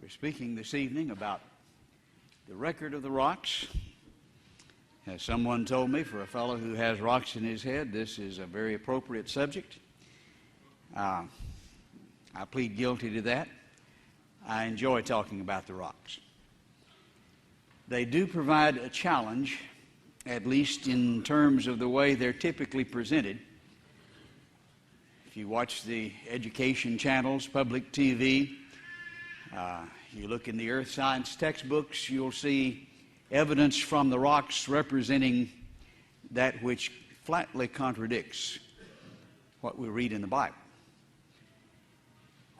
Speaking this evening about the record of the rocks. As someone told me, for a fellow who has rocks in his head, this is a very appropriate subject. I plead guilty to that. I enjoy talking about the rocks. They do provide a challenge, at least in terms of the way they're typically presented. If you watch the education channels, public TV, you look in the earth science textbooks, you'll see evidence from the rocks representing that which flatly contradicts what we read in the Bible.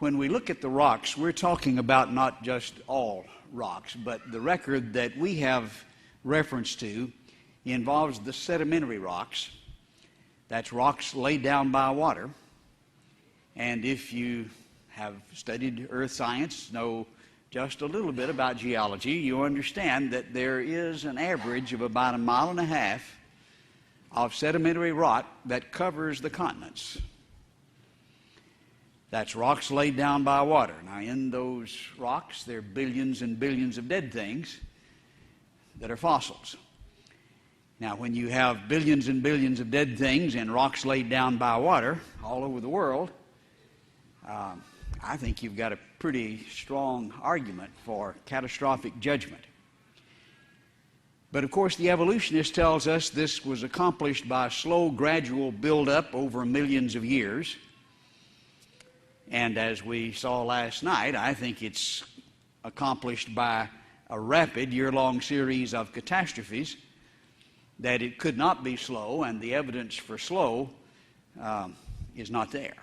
When we look at the rocks, we're talking about not just all rocks, but the record that we have reference to involves the sedimentary rocks. That's rocks laid down by water. And if you have studied earth science, know just a little bit about geology, you understand that there is an average of about 1.5 miles of sedimentary rock that covers the continents. That's rocks laid down by water. Now, in those rocks, there are billions and billions of dead things that are fossils. Now, when you have billions and billions of dead things in rocks laid down by water all over the world, I think you've got a pretty strong argument for catastrophic judgment. But of course, the evolutionist tells us this was accomplished by a slow, gradual buildup over millions of years. And as we saw last night, I think it's accomplished by a rapid year-long series of catastrophes, that it could not be slow, and the evidence for slow is not there.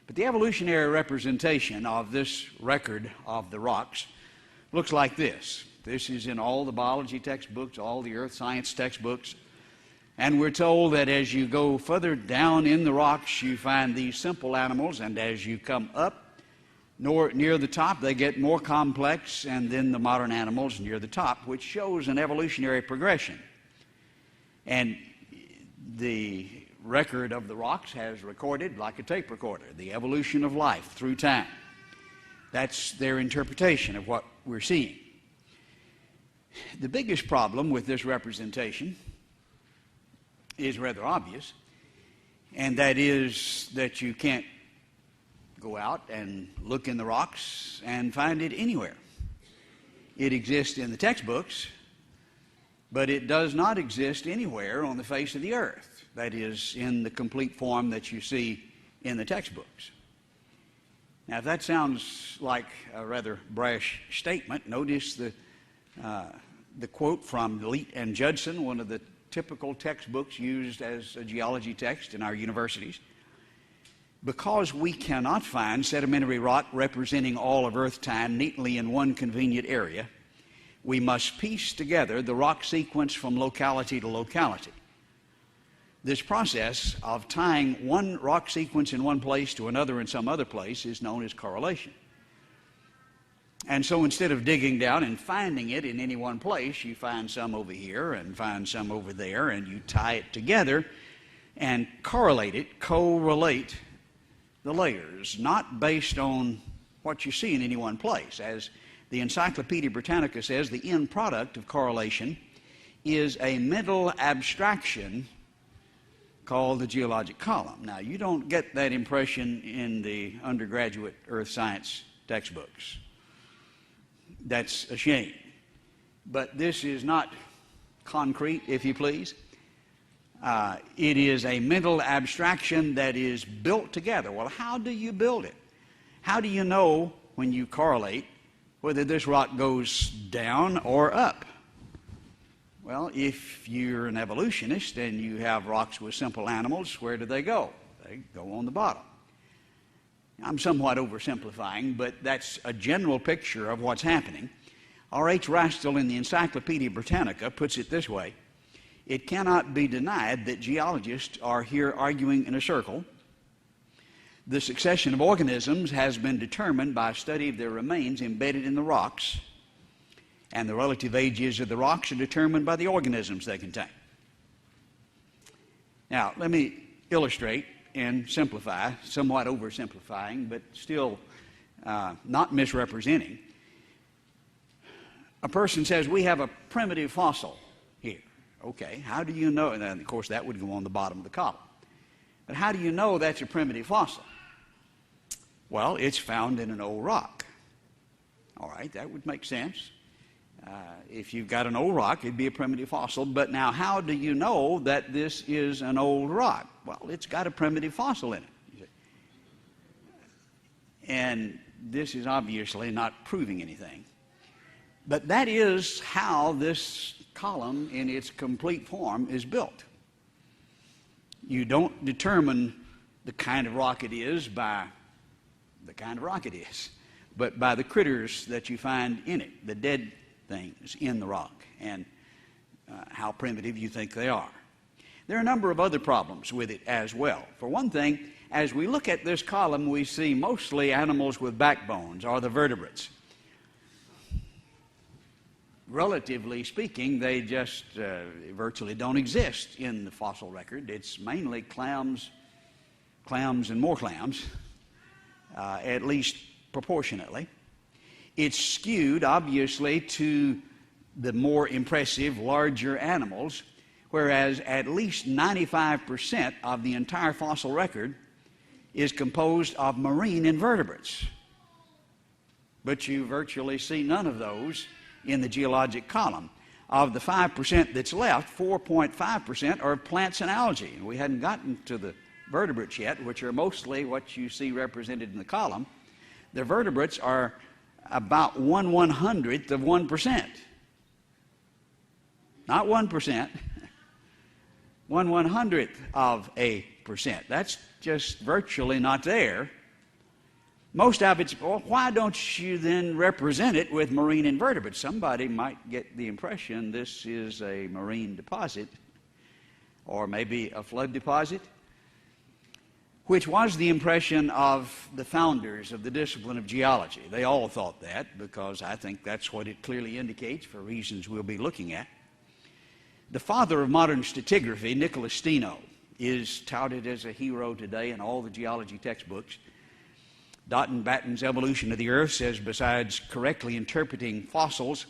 But the evolutionary representation of this record of the rocks looks like this. This is in all the biology textbooks, all the earth science textbooks. And we're told that as you go further down in the rocks, you find these simple animals, and as you come up near the top, they get more complex, and then the modern animals near the top, which shows an evolutionary progression. And the record of the rocks has recorded, like a tape recorder, the evolution of life through time. That's their interpretation of what we're seeing. The biggest problem with this representation is rather obvious, and that is that you can't go out and look in the rocks and find it anywhere. It exists in the textbooks, but it does not exist anywhere on the face of the earth. That is, in the complete form that you see in the textbooks. Now, if that sounds like a rather brash statement, notice the quote from Leet and Judson, one of the typical textbooks used as a geology text in our universities. Because we cannot find sedimentary rock representing all of Earth time neatly in one convenient area, we must piece together the rock sequence from locality to locality. This process of tying one rock sequence in one place to another in some other place is known as correlation. And so instead of digging down and finding it in any one place, you find some over here and find some over there, and you tie it together and correlate the layers, not based on what you see in any one place. As the Encyclopedia Britannica says, the end product of correlation is a mental abstraction called the geologic column. Now, you don't get that impression in the undergraduate earth science textbooks. That's a shame. But this is not concrete, if you please. It is a mental abstraction that is built together. Well, how do you build it? How do you know when you correlate whether this rock goes down or up. Well, if you're an evolutionist and you have rocks with simple animals, where do they go? They go on the bottom. I'm somewhat oversimplifying, but that's a general picture of what's happening. R.H. Rastell in the Encyclopedia Britannica puts it this way: it cannot be denied that geologists are here arguing in a circle. The succession of organisms has been determined by a study of their remains embedded in the rocks, and the relative ages of the rocks are determined by the organisms they contain. Now, let me illustrate and simplify, somewhat oversimplifying, but still not misrepresenting. A person says, we have a primitive fossil here. Okay, how do you know? And then, of course, that would go on the bottom of the column. But how do you know that's a primitive fossil? Well, it's found in an old rock. All right, that would make sense. If you've got an old rock, it'd be a primitive fossil. But now, how do you know that this is an old rock? Well, it's got a primitive fossil in it. And this is obviously not proving anything. But that is how this column in its complete form is built. You don't determine the kind of rock it is by the kind of rock it is, but by the critters that you find in it, the dead things in the rock, and how primitive you think they are. There are a number of other problems with it as well. For one thing, as we look at this column, we see mostly animals with backbones, or the vertebrates. Relatively speaking, they just virtually don't exist in the fossil record. It's mainly clams and more clams, at least proportionately. It's skewed, obviously, to the more impressive, larger animals, whereas at least 95% of the entire fossil record is composed of marine invertebrates. But you virtually see none of those in the geologic column. Of the 5% that's left, 4.5% are plants and algae. And we hadn't gotten to the vertebrates yet, which are mostly what you see represented in the column. The vertebrates are about 1/100th of 1%. Not 1%, 1/100th of a percent. That's just virtually not there. Most of it's, well, why don't you then represent it with marine invertebrates? Somebody might get the impression this is a marine deposit, or maybe a flood deposit, which was the impression of the founders of the discipline of geology. They all thought that, because I think that's what it clearly indicates for reasons we'll be looking at. The father of modern stratigraphy, Nicholas Steno, is touted as a hero today in all the geology textbooks. Dr. Patton's Evolution of the Earth says, besides correctly interpreting fossils,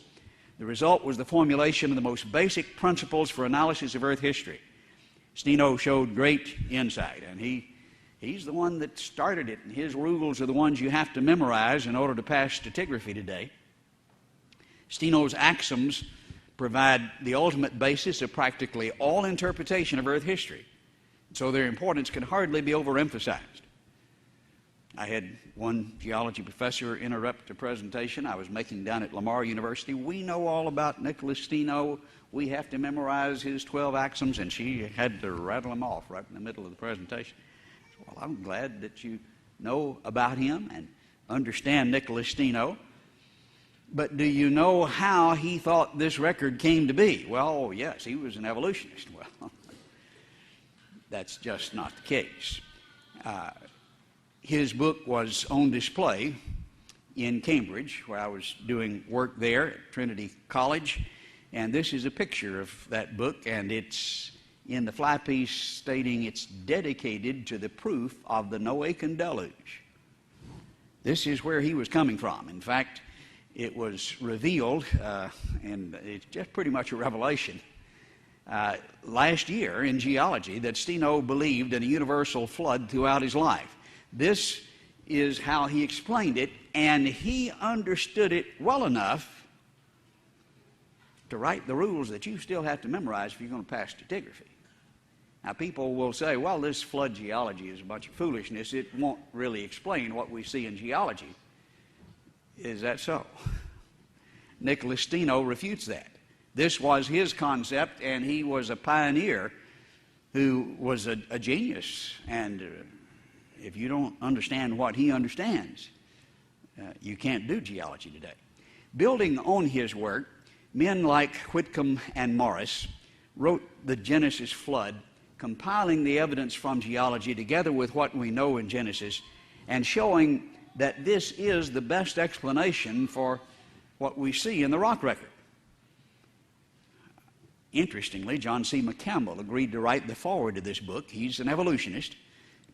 the result was the formulation of the most basic principles for analysis of Earth history. Steno showed great insight, and he's the one that started it, and his rules are the ones you have to memorize in order to pass stratigraphy today. Steno's axioms provide the ultimate basis of practically all interpretation of Earth history, so their importance can hardly be overemphasized. I had one geology professor interrupt a presentation I was making down at Lamar University. We know all about Nicholas Steno. We have to memorize his 12 axioms, and she had to rattle them off right in the middle of the presentation. Well, I'm glad that you know about him and understand Nicholas Steno. But do you know how he thought this record came to be? Well, yes, he was an evolutionist. Well, that's just not the case. His book was on display in Cambridge, where I was doing work there at Trinity College, and this is a picture of that book, and it's in the fly piece stating it's dedicated to the proof of the Noachian deluge. This is where he was coming from. In fact, it was revealed, and it's just pretty much a revelation, last year in geology, that Steno believed in a universal flood throughout his life. This is how he explained it, and he understood it well enough to write the rules that you still have to memorize if you're going to pass stratigraphy. Now, people will say, well, this flood geology is a bunch of foolishness. It won't really explain what we see in geology. Is that so? Nicholas Steno refutes that. This was his concept, and he was a pioneer who was a genius. And if you don't understand what he understands, you can't do geology today. Building on his work, men like Whitcomb and Morris wrote the Genesis flood, compiling the evidence from geology together with what we know in Genesis, and showing that this is the best explanation for what we see in the rock record. Interestingly, John C. McCampbell agreed to write the foreword to this book. He's an evolutionist,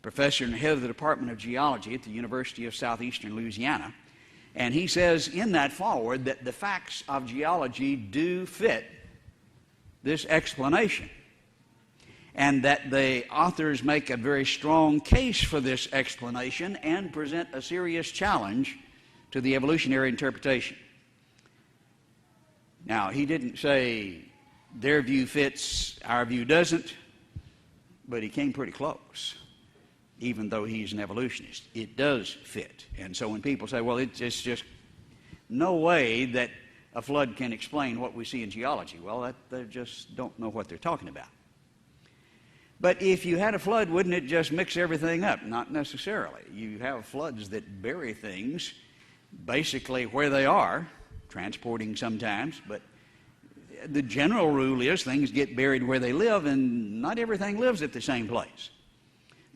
professor and head of the Department of Geology at the University of Southeastern Louisiana. And he says in that foreword that the facts of geology do fit this explanation, and that the authors make a very strong case for this explanation and present a serious challenge to the evolutionary interpretation. Now, he didn't say their view fits, our view doesn't, but he came pretty close, even though he's an evolutionist. It does fit. And so when people say, well, it's just no way that a flood can explain what we see in geology, well, they just don't know what they're talking about. But if you had a flood, wouldn't it just mix everything up? Not necessarily. You have floods that bury things basically where they are, transporting sometimes, but the general rule is things get buried where they live, and not everything lives at the same place.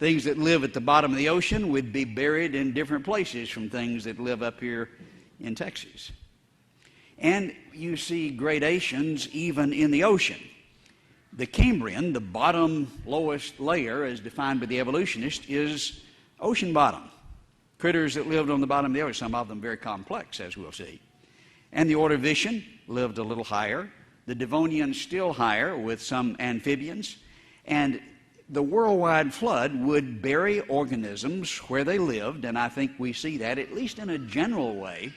Things that live at the bottom of the ocean would be buried in different places from things that live up here in Texas. And you see gradations even in the ocean. The Cambrian, the bottom lowest layer as defined by the evolutionist, is ocean bottom. Critters that lived on the bottom of the ocean, some of them very complex, as we'll see. And the Ordovician lived a little higher. The Devonian still higher, with some amphibians. And the worldwide flood would bury organisms where they lived, and I think we see that, at least in a general way,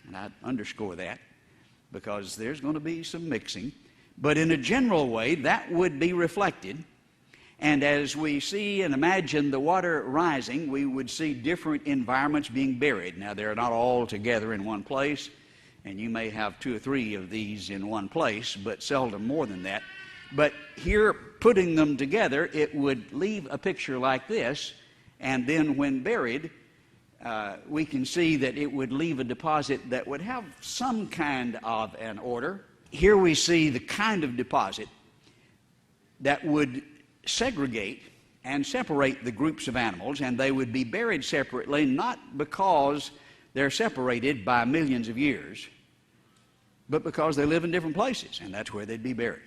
and I underscore that because there's going to be some mixing, but in a general way, that would be reflected. And as we see and imagine the water rising, we would see different environments being buried. Now, they're not all together in one place, and you may have 2 or 3 of these in one place, but seldom more than that. But here, putting them together, it would leave a picture like this, and then when buried, we can see that it would leave a deposit that would have some kind of an order. Here we see the kind of deposit that would segregate and separate the groups of animals, and they would be buried separately, not because they're separated by millions of years, but because they live in different places, and that's where they'd be buried.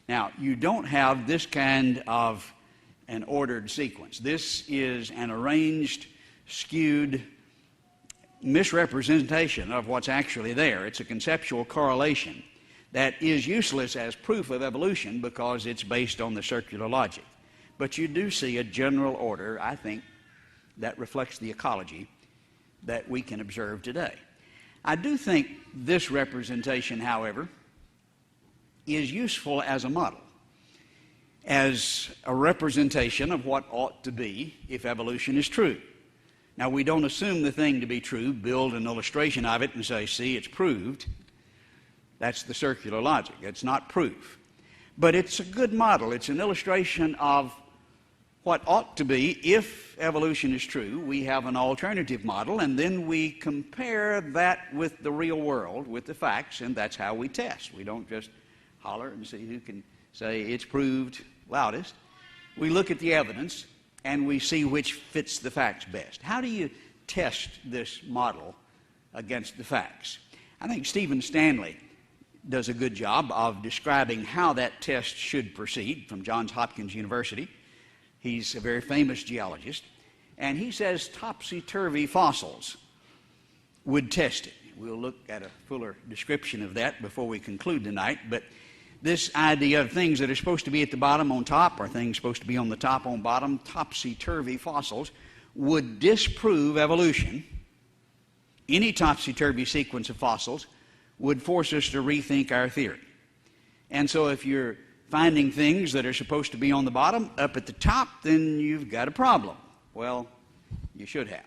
Now, you don't have this kind of an ordered sequence. This is an arranged, skewed misrepresentation of what's actually there. It's a conceptual correlation that is useless as proof of evolution because it's based on the circular logic. But you do see a general order, I think, that reflects the ecology that we can observe today. I do think this representation, however, is useful as a model, as a representation of what ought to be if evolution is true. Now, we don't assume the thing to be true, build an illustration of it and say, see, it's proved. That's the circular logic. It's not proof. But it's a good model. It's an illustration of what ought to be if evolution is true. We have an alternative model, and then we compare that with the real world, with the facts, and that's how we test. We don't just holler and see who can say it's proved loudest. We look at the evidence, and we see which fits the facts best. How do you test this model against the facts? I think Stephen Stanley does a good job of describing how that test should proceed from Johns Hopkins University. He's a very famous geologist, and he says topsy-turvy fossils would test it. We'll look at a fuller description of that before we conclude tonight, but this idea of things that are supposed to be at the bottom on top or things supposed to be on the top on bottom, topsy-turvy fossils, would disprove evolution. Any topsy-turvy sequence of fossils would force us to rethink our theory. And so if you're finding things that are supposed to be on the bottom up at the top, then you've got a problem. Well, you should have.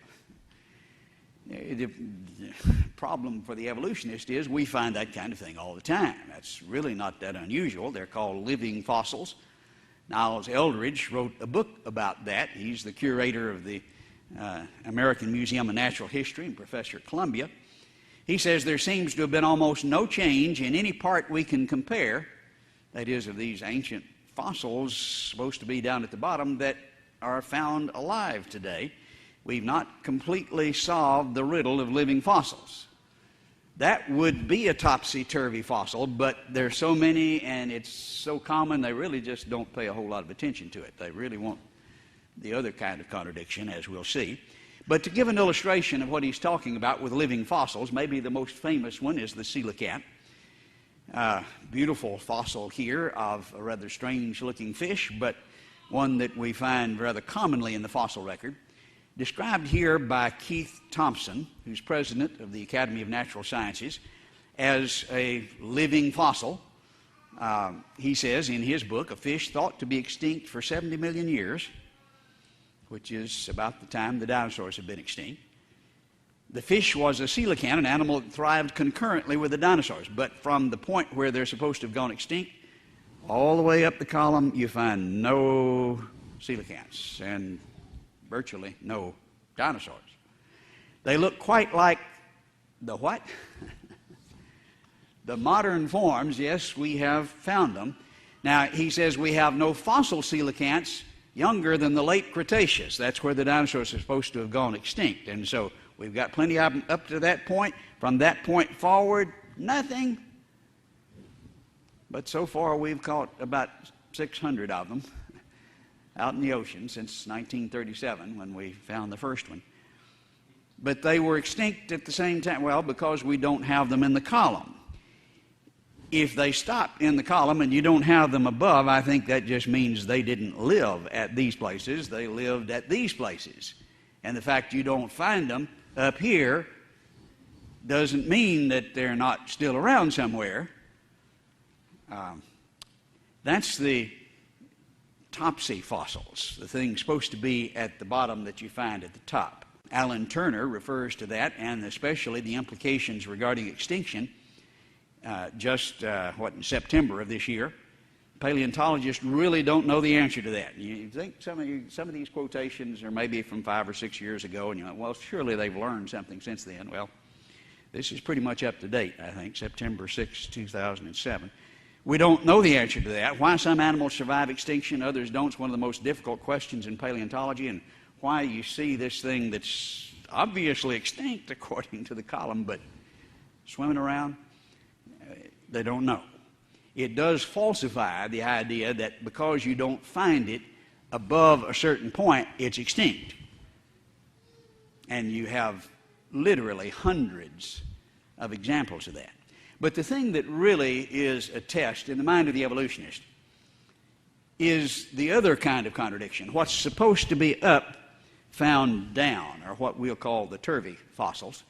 problem for the evolutionist is we find that kind of thing all the time. That's really not that unusual. They're called living fossils. Niles Eldredge wrote a book about that. He's the curator of the American Museum of Natural History and professor at Columbia. He says there seems to have been almost no change in any part we can compare, that is, of these ancient fossils supposed to be down at the bottom that are found alive today. We've not completely solved the riddle of living fossils. That would be a topsy-turvy fossil, but there's so many and it's so common they really just don't pay a whole lot of attention to it. They really want the other kind of contradiction, as we'll see. But to give an illustration of what he's talking about with living fossils, maybe the most famous one is the coelacanth. Beautiful fossil here of a rather strange-looking fish, but one that we find rather commonly in the fossil record. Described here by Keith Thompson, who's president of the Academy of Natural Sciences, as a living fossil. He says in his book, a fish thought to be extinct for 70 million years, which is about the time the dinosaurs have been extinct. The fish was a coelacanth, an animal that thrived concurrently with the dinosaurs, but from the point where they're supposed to have gone extinct, all the way up the column, you find no coelacanths and virtually no dinosaurs. They look quite like the what? The modern forms. Yes, we have found them. Now, he says we have no fossil coelacanths younger than the late Cretaceous. That's where the dinosaurs are supposed to have gone extinct. And so we've got plenty of them up to that point. From that point forward, nothing. But so far, we've caught about 600 of them out in the ocean since 1937 when we found the first one. But they were extinct at the same time, well, because we don't have them in the column. If they stop in the column and you don't have them above, I think that just means they didn't live at these places. They lived at these places. And the fact you don't find them up here doesn't mean that they're not still around somewhere. That's the topsy fossils, the thing supposed to be at the bottom that you find at the top. Alan Turner refers to that, and especially the implications regarding extinction, in September of this year. Paleontologists really don't know the answer to that. You think some of these quotations are maybe from 5 or 6 years ago, and you're like, well, surely they've learned something since then. Well, this is pretty much up to date, I think, September 6, 2007. We don't know the answer to that. Why some animals survive extinction, others don't, is one of the most difficult questions in paleontology, and why you see this thing that's obviously extinct according to the column, but swimming around, they don't know. It does falsify the idea that because you don't find it above a certain point, it's extinct. And you have literally hundreds of examples of that. But the thing that really is a test in the mind of the evolutionist is the other kind of contradiction. What's supposed to be up found down, or what we'll call the turvy fossils.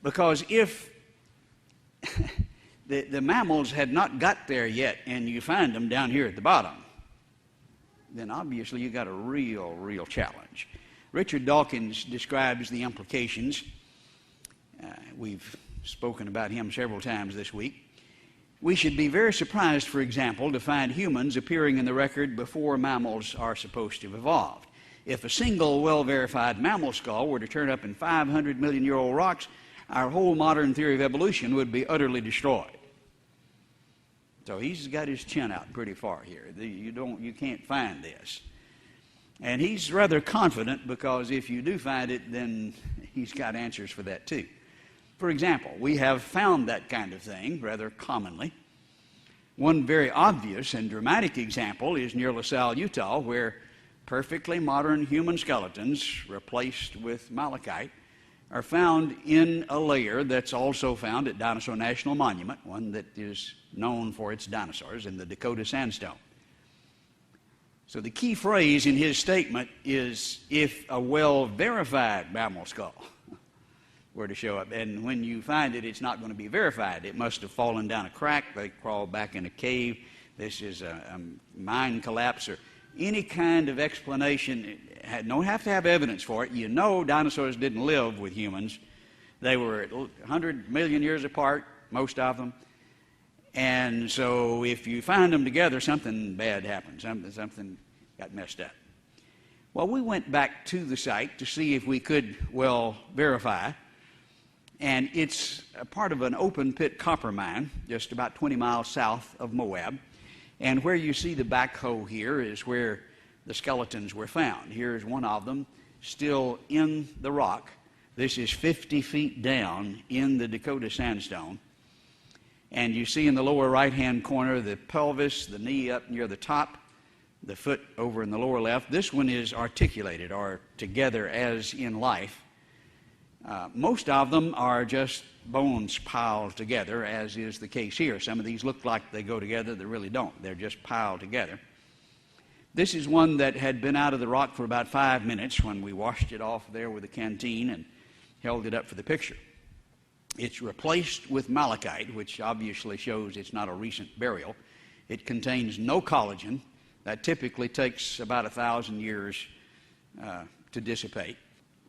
Because if the mammals had not got there yet and you find them down here at the bottom, then obviously you got a real challenge. Richard Dawkins describes the implications. We've spoken about him several times this week. We should be very surprised, for example, to find humans appearing in the record before mammals are supposed to have evolved. If a single well-verified mammal skull were to turn up in 500 million-year-old rocks, our whole modern theory of evolution would be utterly destroyed. So he's got his chin out pretty far here. You can't find this. And he's rather confident because if you do find it, then he's got answers for that too. For example, we have found that kind of thing rather commonly. One very obvious and dramatic example is near LaSalle, Utah, where perfectly modern human skeletons replaced with malachite are found in a layer that's also found at Dinosaur National Monument, one that is known for its dinosaurs, in the Dakota sandstone. So the key phrase in his statement is, if a well-verified mammal skull were to show up. And when you find it, it's not going to be verified. It must have fallen down a crack. They crawled back in a cave. This is a mine collapse or any kind of explanation. Don't have to have evidence for it. You know dinosaurs didn't live with humans. They were 100 million years apart, most of them. And so if you find them together, something bad happened. Something got messed up. Well, we went back to the site to see if we could, well, verify. And it's a part of an open pit copper mine, just about 20 miles south of Moab. And where you see the backhoe here is where the skeletons were found. Here's one of them still in the rock. This is 50 feet down in the Dakota sandstone. And you see in the lower right-hand corner the pelvis, the knee up near the top, the foot over in the lower left. This one is articulated or together as in life. Most of them are just bones piled together, as is the case here. Some of these look like they go together. They really don't. They're just piled together. This is one that had been out of the rock for about 5 minutes when we washed it off there with a canteen and held it up for the picture. It's replaced with malachite, which obviously shows it's not a recent burial. It contains no collagen. That typically takes about 1,000 years to dissipate.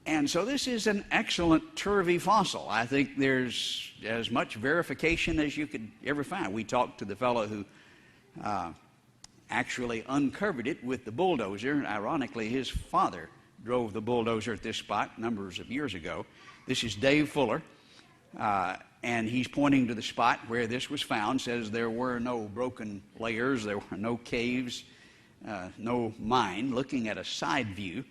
And so this is an excellent turvy fossil. I think there's as much verification as you could ever find. We talked to the fellow who actually uncovered it with the bulldozer. Ironically, his father drove the bulldozer at this spot numbers of years ago. This is Dave Fuller, and he's pointing to the spot where this was found, says there were no broken layers, there were no caves, no mine. Looking at a side view,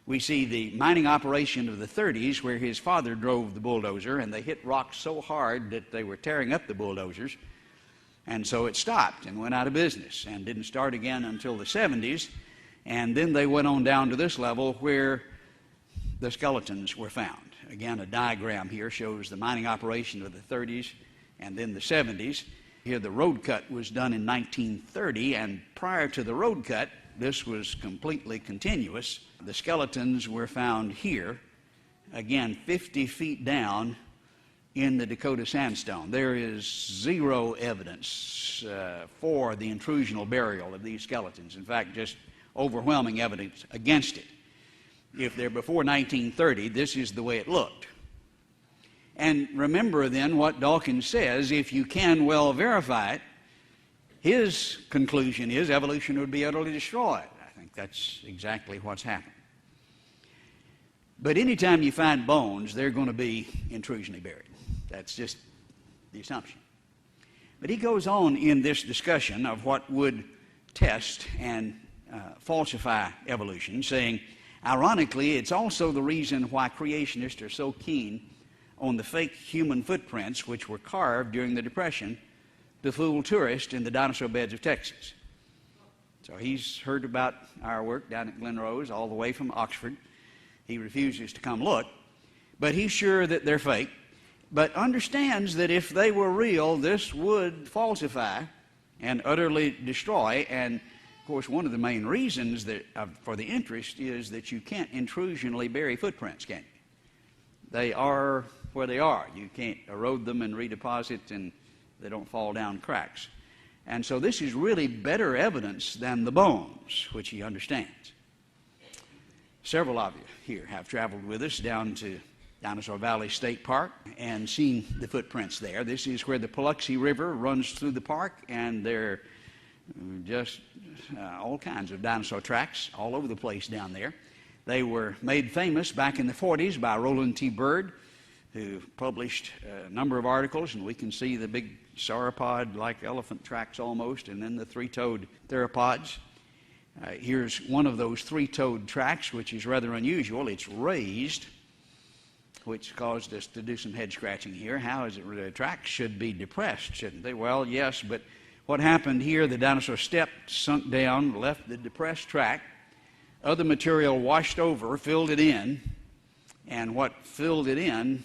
we see the mining operation of the 30s where his father drove the bulldozer, and they hit rocks so hard that they were tearing up the bulldozers, and so it stopped and went out of business and didn't start again until the 70s. And then they went on down to this level where the skeletons were found. Again, a diagram here shows the mining operation of the 30s and then the 70s. Here the road cut was done in 1930, and prior to the road cut, this was completely continuous. The skeletons were found here, again 50 feet down in the Dakota sandstone. There is zero evidence for the intrusional burial of these skeletons. In fact, just overwhelming evidence against it. If they're before 1930, this is the way it looked. And remember then what Dawkins says, if you can well verify it, his conclusion is evolution would be utterly destroyed. I think that's exactly what's happened. But anytime you find bones, they're going to be intrusionally buried. That's just the assumption. But he goes on in this discussion of what would test and falsify evolution, saying, ironically, it's also the reason why creationists are so keen on the fake human footprints which were carved during the Depression to fool tourists in the dinosaur beds of Texas. So he's heard about our work down at Glen Rose all the way from Oxford. He refuses to come look, but he's sure that they're fake, but understands that if they were real, this would falsify and utterly destroy. And of course, one of the main reasons that, for the interest is that you can't intrusionally bury footprints, can you? They are where they are. You can't erode them and redeposit, and they don't fall down cracks. And so this is really better evidence than the bones, which he understands. Several of you here have traveled with us down to Dinosaur Valley State Park and seen the footprints there. This is where the Paluxy River runs through the park, and there are just all kinds of dinosaur tracks all over the place down there. They were made famous back in the 40s by Roland T. Byrd, who published a number of articles, and we can see the big sauropod-like elephant tracks almost, and then the three-toed theropods. Here's one of those three-toed tracks, which is rather unusual. It's raised, which caused us to do some head scratching here. How is it? The tracks should be depressed, shouldn't they? Well, yes, but what happened here, the dinosaur stepped, sunk down, left the depressed track. Other material washed over, filled it in, and what filled it in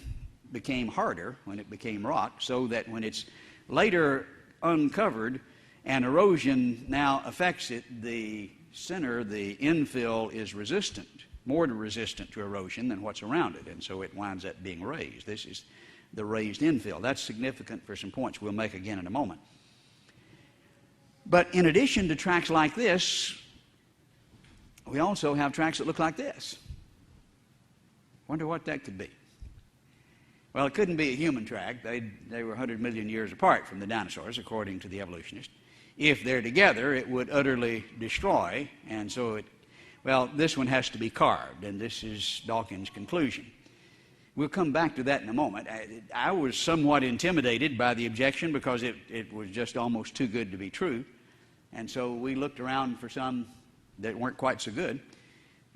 became harder when it became rock, so that when it's later uncovered and erosion now affects it, the center, the infill, is resistant, more resistant to erosion than what's around it, and so it winds up being raised. This is the raised infill. That's significant for some points we'll make again in a moment. But in addition to tracks like this, we also have tracks that look like this. Wonder what that could be. Well, it couldn't be a human track. They were 100 million years apart from the dinosaurs, according to the evolutionists. If they're together, it would utterly destroy, and so this one has to be carved, and this is Dawkins' conclusion. We'll come back to that in a moment. I was somewhat intimidated by the objection because it was just almost too good to be true, and so we looked around for some that weren't quite so good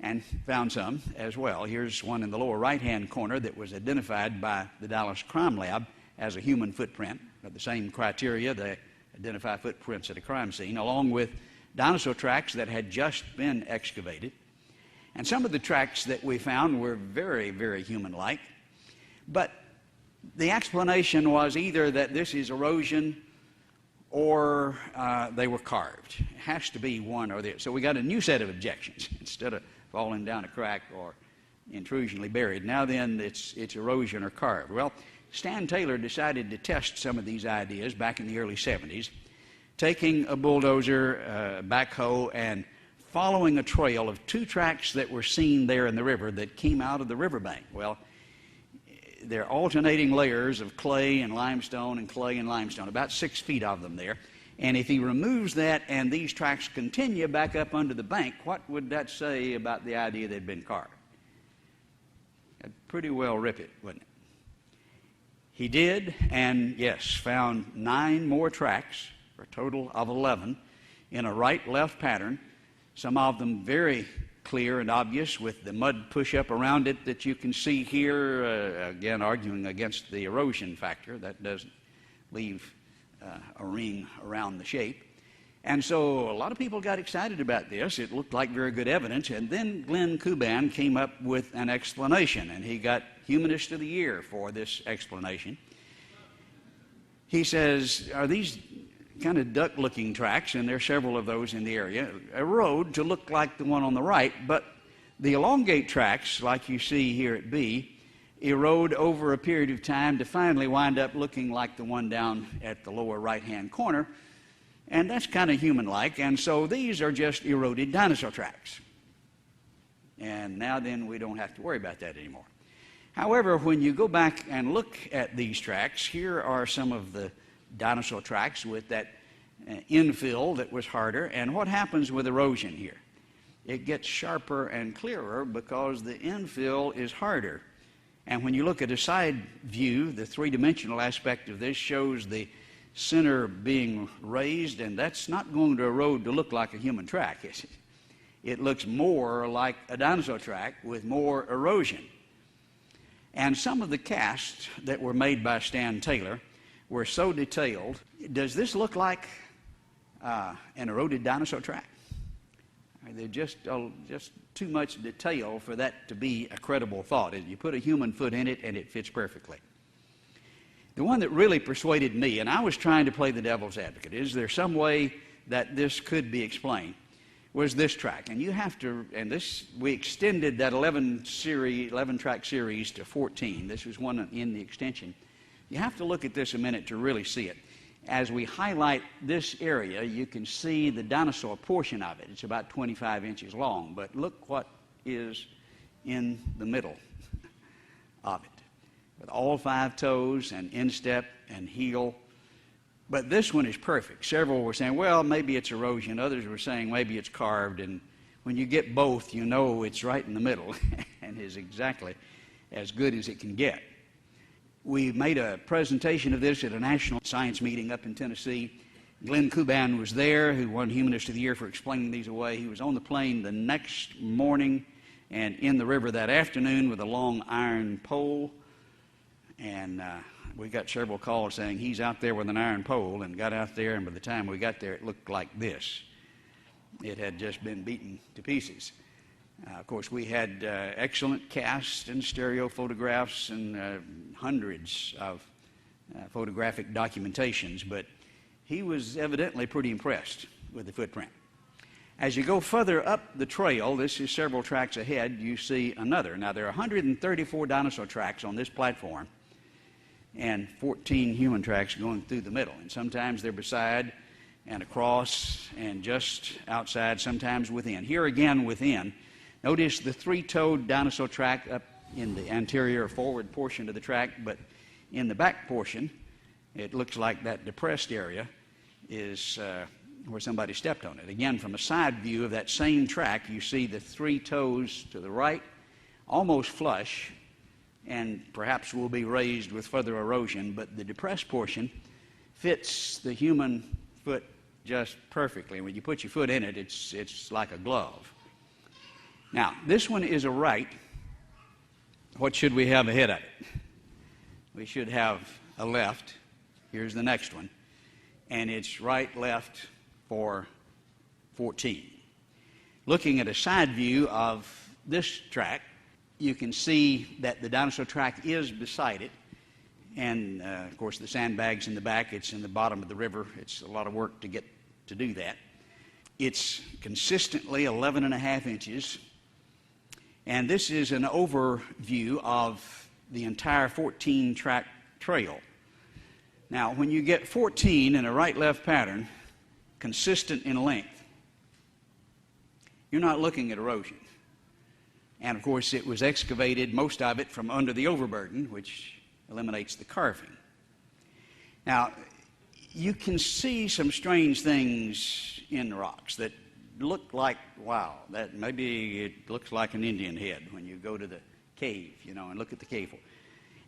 and found some as well. Here's one in the lower right-hand corner that was identified by the Dallas Crime Lab as a human footprint. But the same criteria, they identify footprints at a crime scene, along with dinosaur tracks that had just been excavated. And some of the tracks that we found were very, very human-like. But the explanation was either that this is erosion or they were carved. It has to be one or the other. So we got a new set of objections. Instead of falling down a crack or intrusionally buried, now then it's erosion or carved. Well, Stan Taylor decided to test some of these ideas back in the early 70s, taking a bulldozer, backhoe, and following a trail of two tracks that were seen there in the river that came out of the riverbank. Well, they're alternating layers of clay and limestone and clay and limestone, about 6 feet of them there. And if he removes that and these tracks continue back up under the bank, what would that say about the idea they'd been carved? That'd pretty well rip it, wouldn't it? He did, and yes, found 9 more tracks, for a total of 11, in a right-left pattern, some of them very clear and obvious with the mud push-up around it that you can see here, again arguing against the erosion factor. That doesn't leave a ring around the shape. And so a lot of people got excited about this. It looked like very good evidence. And then Glenn Kuban came up with an explanation, and he got Humanist of the Year for this explanation. He says, are these kind of duck-looking tracks, and there are several of those in the area, erode to look like the one on the right, but the elongate tracks, like you see here at B, erode over a period of time to finally wind up looking like the one down at the lower right-hand corner, and that's kind of human-like, and so these are just eroded dinosaur tracks. And now then we don't have to worry about that anymore. However, when you go back and look at these tracks, here are some of the dinosaur tracks with that infill that was harder, and what happens with erosion here? It gets sharper and clearer because the infill is harder. And when you look at a side view, the three-dimensional aspect of this shows the center being raised, and that's not going to erode to look like a human track, is it? It looks more like a dinosaur track with more erosion. And some of the casts that were made by Stan Taylor were so detailed. Does this look like an eroded dinosaur track? They're just too much detail for that to be a credible thought. You put a human foot in it, and it fits perfectly. The one that really persuaded me, and I was trying to play the devil's advocate, is there some way that this could be explained, was this track. And you have to, and this, we extended that 11-track series to 14. This was one in the extension. You have to look at this a minute to really see it. As we highlight this area, you can see the dinosaur portion of it. It's about 25 inches long, but look what is in the middle of it, with all 5 toes and instep and heel. But this one is perfect. Several were saying, well, maybe it's erosion. Others were saying maybe it's carved. And when you get both, you know it's right in the middle and is exactly as good as it can get. We made a presentation of this at a national science meeting up in Tennessee. Glenn Kuban was there, who won Humanist of the Year for explaining these away. He was on the plane the next morning and in the river that afternoon with a long iron pole. And we got several calls saying he's out there with an iron pole, and got out there, and by the time we got there, it looked like this. It had just been beaten to pieces. Of course, we had excellent cast and stereo photographs and hundreds of photographic documentations, but he was evidently pretty impressed with the footprint. As you go further up the trail, this is several tracks ahead, you see another. Now, there are 134 dinosaur tracks on this platform and 14 human tracks going through the middle. And sometimes they're beside and across and just outside, sometimes within. Here again, within. Notice the 3-toed dinosaur track up in the anterior forward portion of the track, but in the back portion, it looks like that depressed area is where somebody stepped on it. Again, from a side view of that same track, you see the three toes to the right, almost flush, and perhaps will be raised with further erosion, but the depressed portion fits the human foot just perfectly. When you put your foot in it, it's like a glove. Now, this one is a right. What should we have ahead of it? We should have a left. Here's the next one. And it's right, left for 14. Looking at a side view of this track, you can see that the dinosaur track is beside it. And, of course, the sandbags in the back, it's in the bottom of the river. It's a lot of work to get to do that. It's consistently 11.5 inches. And this is an overview of the entire 14-track trail. Now, when you get 14 in a right-left pattern, consistent in length, you're not looking at erosion. And, of course, it was excavated, most of it, from under the overburden, which eliminates the carving. Now, you can see some strange things in the rocks that look like, wow, that maybe it looks like an Indian head when you go to the cave, and look at the cave.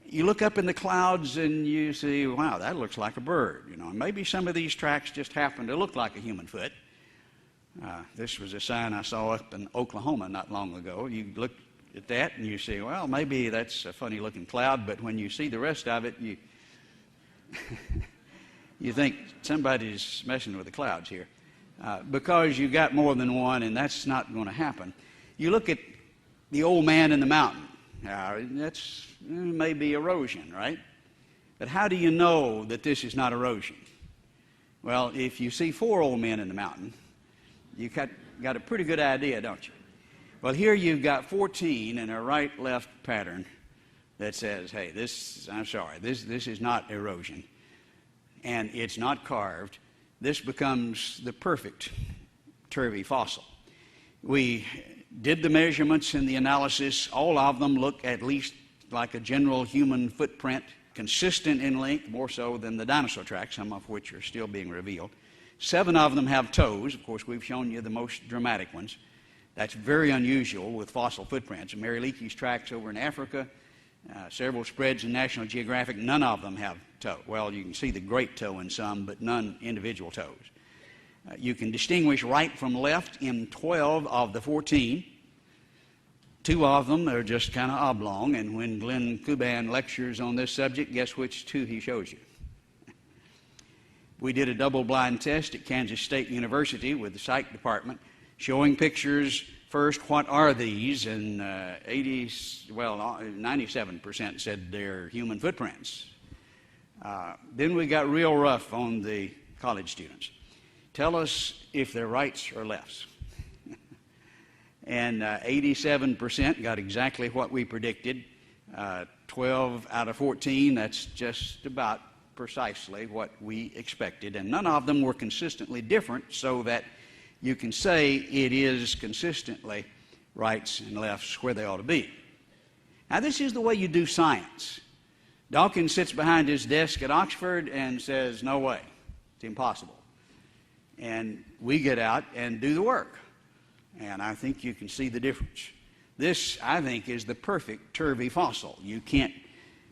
You look up in the clouds and you see, wow, that looks like a bird, and maybe some of these tracks just happen to look like a human foot. This was a sign I saw up in Oklahoma not long ago. You look at that and you say, well, maybe that's a funny looking cloud, but when you see the rest of it, you you think somebody's messing with the clouds here, because you got more than one, and that's not going to happen. You look at the old man in the mountain. That's maybe erosion, right? But how do you know that this is not erosion? Well, if you see 4 old men in the mountain, you got a pretty good idea, don't you? Well, here you've got 14 in a right-left pattern that says, hey, this is not erosion, and it's not carved. This becomes the perfect turvy fossil. We did the measurements and the analysis. All of them look at least like a general human footprint, consistent in length, more so than the dinosaur tracks, some of which are still being revealed. 7 of them have toes. Of course, we've shown you the most dramatic ones. That's very unusual with fossil footprints. Mary Leakey's tracks over in Africa, several spreads in National Geographic, none of them have toe. Well, you can see the great toe in some, but none individual toes. You can distinguish right from left in 12 of the 14. 2 of them are just kind of oblong, and when Glenn Kuban lectures on this subject, guess which 2 he shows you? We did a double-blind test at Kansas State University with the psych department, showing pictures. First, what are these? And 97% said they're human footprints. Then we got real rough on the college students. Tell us if they're rights or lefts. And 87% got exactly what we predicted. 12 out of 14, that's just about precisely what we expected. And none of them were consistently different, so that you can say it is consistently rights and lefts where they ought to be. Now, this is the way you do science. Dawkins sits behind his desk at Oxford and says, no way, it's impossible. And we get out and do the work. And I think you can see the difference. This, I think, is the perfect turvy fossil. You can't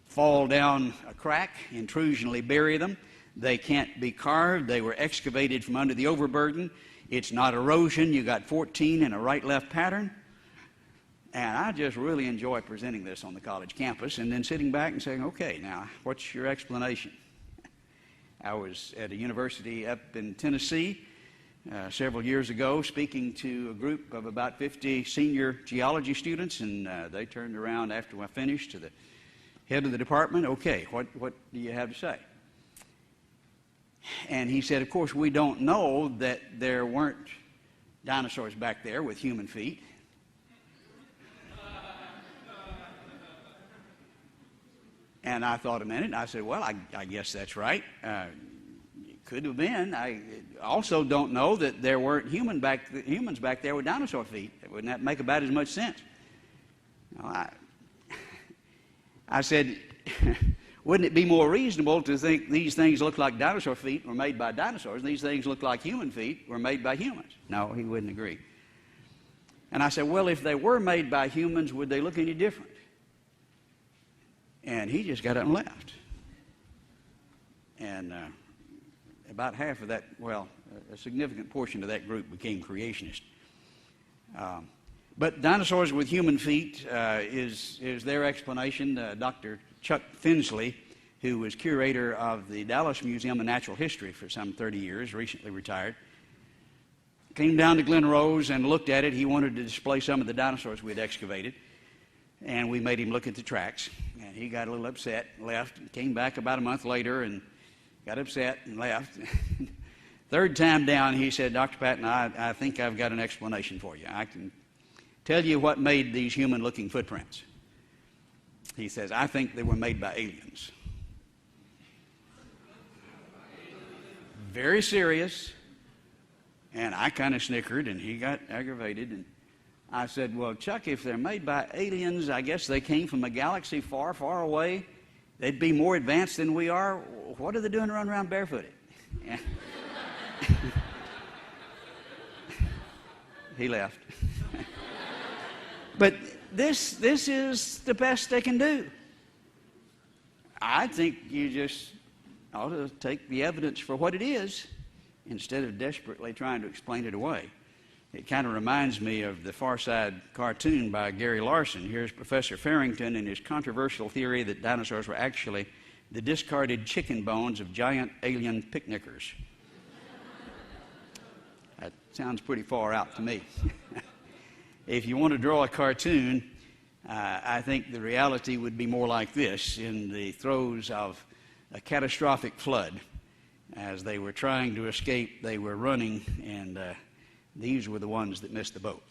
fall down a crack, intrusionally bury them. They can't be carved. They were excavated from under the overburden. It's not erosion. You got 14 in a right-left pattern. And I just really enjoy presenting this on the college campus and then sitting back and saying, okay, now, what's your explanation? I was at a university up in Tennessee several years ago speaking to a group of about 50 senior geology students, and they turned around after I finished to the head of the department. Okay, what do you have to say? And he said, of course, we don't know that there weren't dinosaurs back there with human feet. And I thought a minute, and I said, well, I guess that's right. It could have been. I also don't know that there weren't humans back there with dinosaur feet. Wouldn't that make about as much sense? I said, wouldn't it be more reasonable to think these things look like dinosaur feet were made by dinosaurs, and these things look like human feet were made by humans? No, he wouldn't agree. And I said, well, if they were made by humans, would they look any different? And he just got up and left. And about half of that, well, a significant portion of that group became creationists. But dinosaurs with human feet is their explanation. Dr. Chuck Finsley, who was curator of the Dallas Museum of Natural History for some 30 years, recently retired, came down to Glen Rose and looked at it. He wanted to display some of the dinosaurs we had excavated, and we made him look at the tracks. And he got a little upset, left, and came back about a month later and got upset and left. Third time down, he said, Dr. Patton, I think I've got an explanation for you. I can tell you what made these human-looking footprints. He says, I think they were made by aliens. Very serious. And I kind of snickered, and he got aggravated. And I said, well, Chuck, if they're made by aliens, I guess they came from a galaxy far, far away. They'd be more advanced than we are. What are they doing running around barefooted? He left. But this is the best they can do. I think you just ought to take the evidence for what it is instead of desperately trying to explain it away. It kind of reminds me of the Far Side cartoon by Gary Larson. Here's Professor Farrington and his controversial theory that dinosaurs were actually the discarded chicken bones of giant alien picnickers. That sounds pretty far out to me. If you want to draw a cartoon, I think the reality would be more like this. In the throes of a catastrophic flood, as they were trying to escape, they were running, and these were the ones that missed the boat.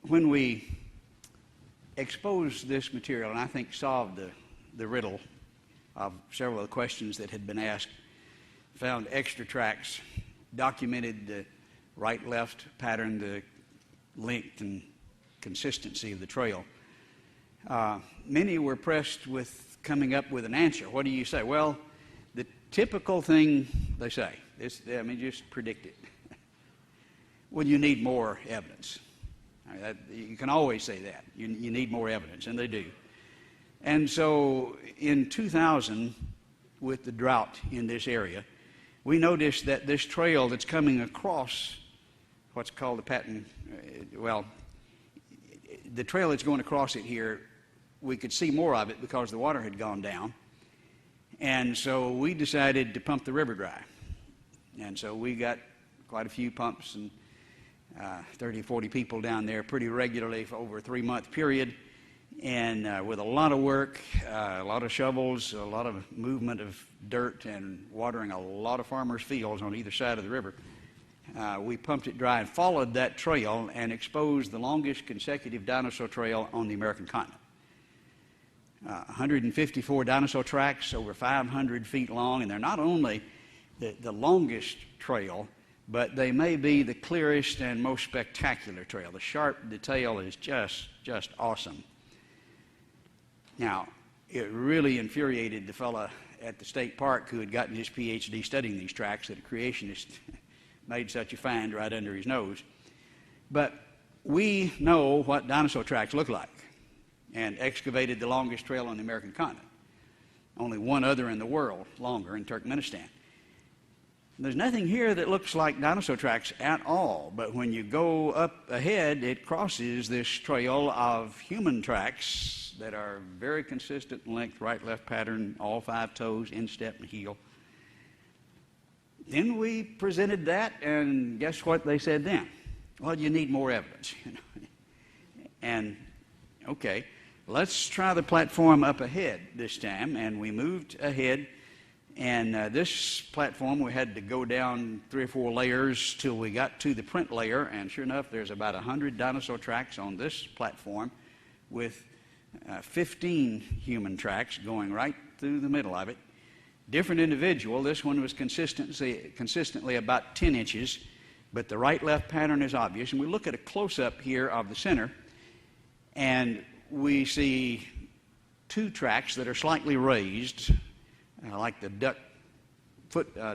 When we exposed this material, and I think solved the riddle of several of the questions that had been asked, found extra tracks, documented the right-left pattern, the length and consistency of the trail. Many were pressed with coming up with an answer. What do you say? Well, the typical thing they say is, just predict it. Well, you need more evidence. You can always say that. You need more evidence, and they do. And so in 2000, with the drought in this area, we noticed that this trail that's coming across what's called the Patton, the trail that's going across it here, we could see more of it because the water had gone down. And so we decided to pump the river dry. And so we got quite a few pumps and 30 or 40 people down there pretty regularly for over a 3-month period, and with a lot of work, a lot of shovels, a lot of movement of dirt, and watering a lot of farmers' fields on either side of the river. We pumped it dry and followed that trail and exposed the longest consecutive dinosaur trail on the American continent. 154 dinosaur tracks, over 500 feet long, and they're not only the longest trail, but they may be the clearest and most spectacular trail. The sharp detail is just awesome. Now, it really infuriated the fellow at the state park who had gotten his PhD studying these tracks that a creationist made such a find right under his nose. But we know what dinosaur tracks look like and excavated the longest trail on the American continent. Only one other in the world longer, in Turkmenistan. There's nothing here that looks like dinosaur tracks at all, but when you go up ahead, it crosses this trail of human tracks that are very consistent in length, right-left pattern, all 5 toes, instep and heel. Then we presented that, and guess what they said then? Well, you need more evidence. And, okay, let's try the platform up ahead this time, and we moved ahead. And this platform, we had to go down 3 or 4 layers till we got to the print layer, and sure enough, there's about 100 dinosaur tracks on this platform with 15 human tracks going right through the middle of it. Different individual. This one was consistently about 10 inches, but the right-left pattern is obvious. And we look at a close-up here of the center, and we see two tracks that are slightly raised, like the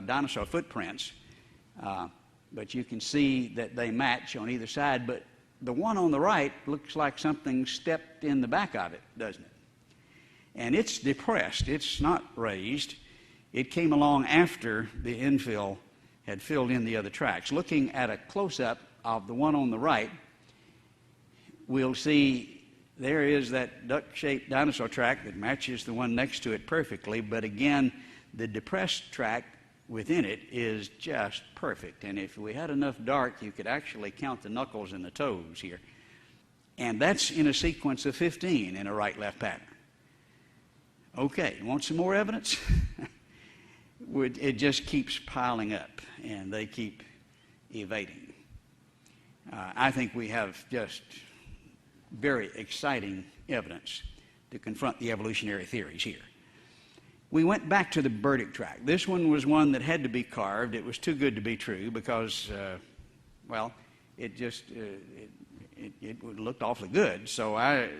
dinosaur footprints. But you can see that they match on either side. But the one on the right looks like something stepped in the back of it, doesn't it? And it's depressed. It's not raised. It came along after the infill had filled in the other tracks. Looking at a close-up of the one on the right, we'll see there is that duck-shaped dinosaur track that matches the one next to it perfectly, but again, the depressed track within it is just perfect. And if we had enough dark, you could actually count the knuckles and the toes here. And that's in a sequence of 15 in a right-left pattern. Okay, want some more evidence? It just keeps piling up, and they keep evading. I think we have just very exciting evidence to confront the evolutionary theories here. We went back to the burdick track. This one was one that had to be carved. It was too good to be true because, it looked awfully good. So I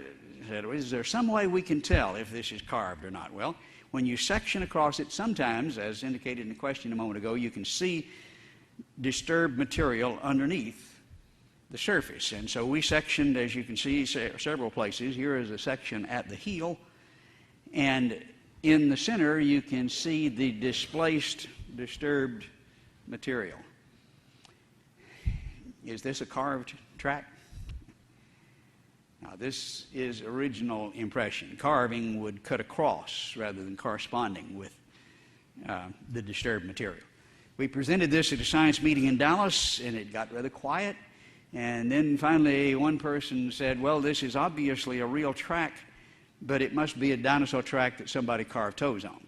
said, is there some way we can tell if this is carved or not? Well, when you section across it, sometimes, as indicated in the question a moment ago, you can see disturbed material underneath the surface. And so we sectioned, as you can see, several places. Here is a section at the heel, and in the center you can see the displaced, disturbed material. Is this a carved track? Now, this is original impression. Carving would cut across rather than corresponding with the disturbed material. We presented this at a science meeting in Dallas, and it got rather quiet. And then finally one person said, well, this is obviously a real track, but it must be a dinosaur track that somebody carved toes on.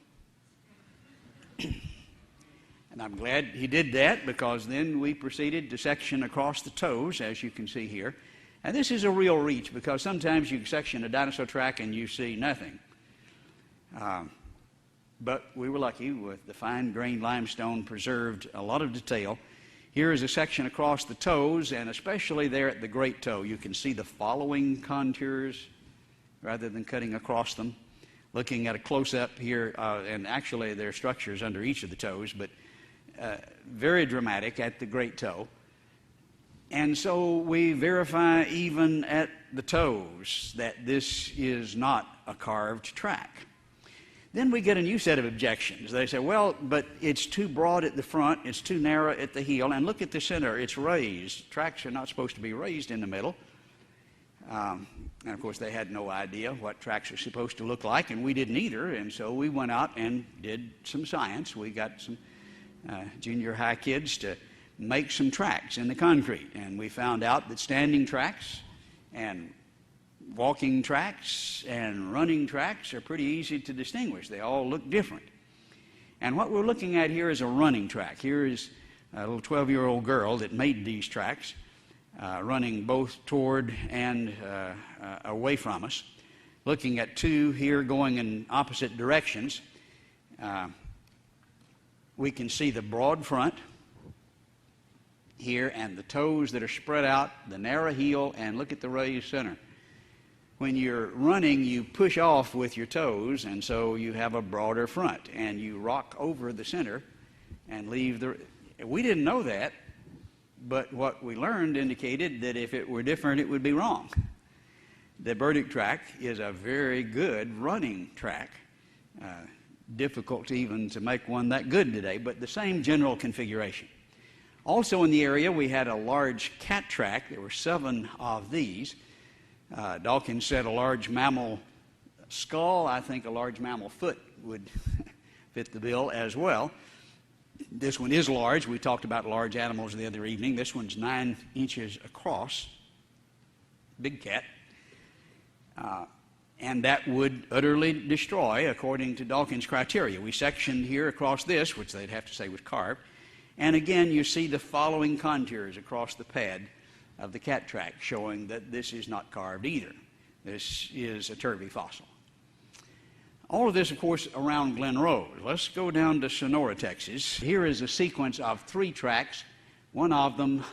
And I'm glad he did that, because then we proceeded to section across the toes, as you can see here. And this is a real reach, because sometimes you section a dinosaur track and you see nothing. But we were lucky with the fine-grained limestone preserved a lot of detail. Here is a section across the toes, and especially there at the great toe, you can see the following contours rather than cutting across them. Looking at a close-up here, and actually there are structures under each of the toes, but very dramatic at the great toe. And so we verify even at the toes that this is not a carved track. Then we get a new set of objections. They say, well, but it's too broad at the front, it's too narrow at the heel, and look at the center, it's raised. Tracks are not supposed to be raised in the middle. And of course they had no idea what tracks are supposed to look like, and we didn't either, and so we went out and did some science. We got some junior high kids to make some tracks in the concrete, and we found out that standing tracks and walking tracks and running tracks are pretty easy to distinguish. They all look different. And what we're looking at here is a running track. Here is a little 12-year-old girl that made these tracks, running both toward and away from us. Looking at two here going in opposite directions, we can see the broad front here and the toes that are spread out, the narrow heel, and look at the raised center. When you're running, you push off with your toes, and so you have a broader front, and you rock over the center and leave the... We didn't know that, but what we learned indicated that if it were different, it would be wrong. The burdick track is a very good running track. Difficult even to make one that good today, but the same general configuration. Also in the area, we had a large cat track. There were 7 of these. Dawkins said a large mammal skull. I think a large mammal foot would fit the bill as well. This one is large. We talked about large animals the other evening. This one's 9 inches across. Big cat. And that would utterly destroy, according to Dawkins' criteria. We sectioned here across this, which they'd have to say was carved. And again, you see the following contours across the pad of the cat track, showing that this is not carved either. This is a turvy fossil. All of this, of course, around Glen Rose. Let's go down to Sonora, Texas. Here is a sequence of 3 tracks. One of them,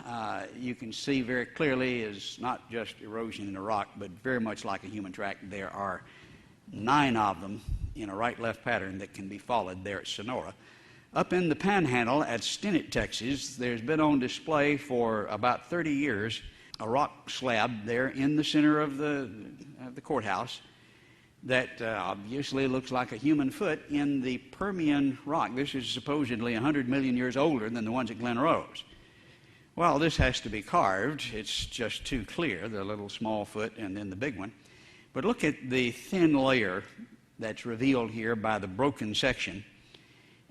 you can see very clearly, is not just erosion in the rock, but very much like a human track. There are 9 of them in a right-left pattern that can be followed there at Sonora. Up in the Panhandle at Stinnett, Texas, there's been on display for about 30 years a rock slab there in the center of the courthouse that obviously looks like a human foot in the Permian rock. This is supposedly 100 million years older than the ones at Glen Rose. Well, this has to be carved. It's just too clear, the little small foot and then the big one. But look at the thin layer that's revealed here by the broken section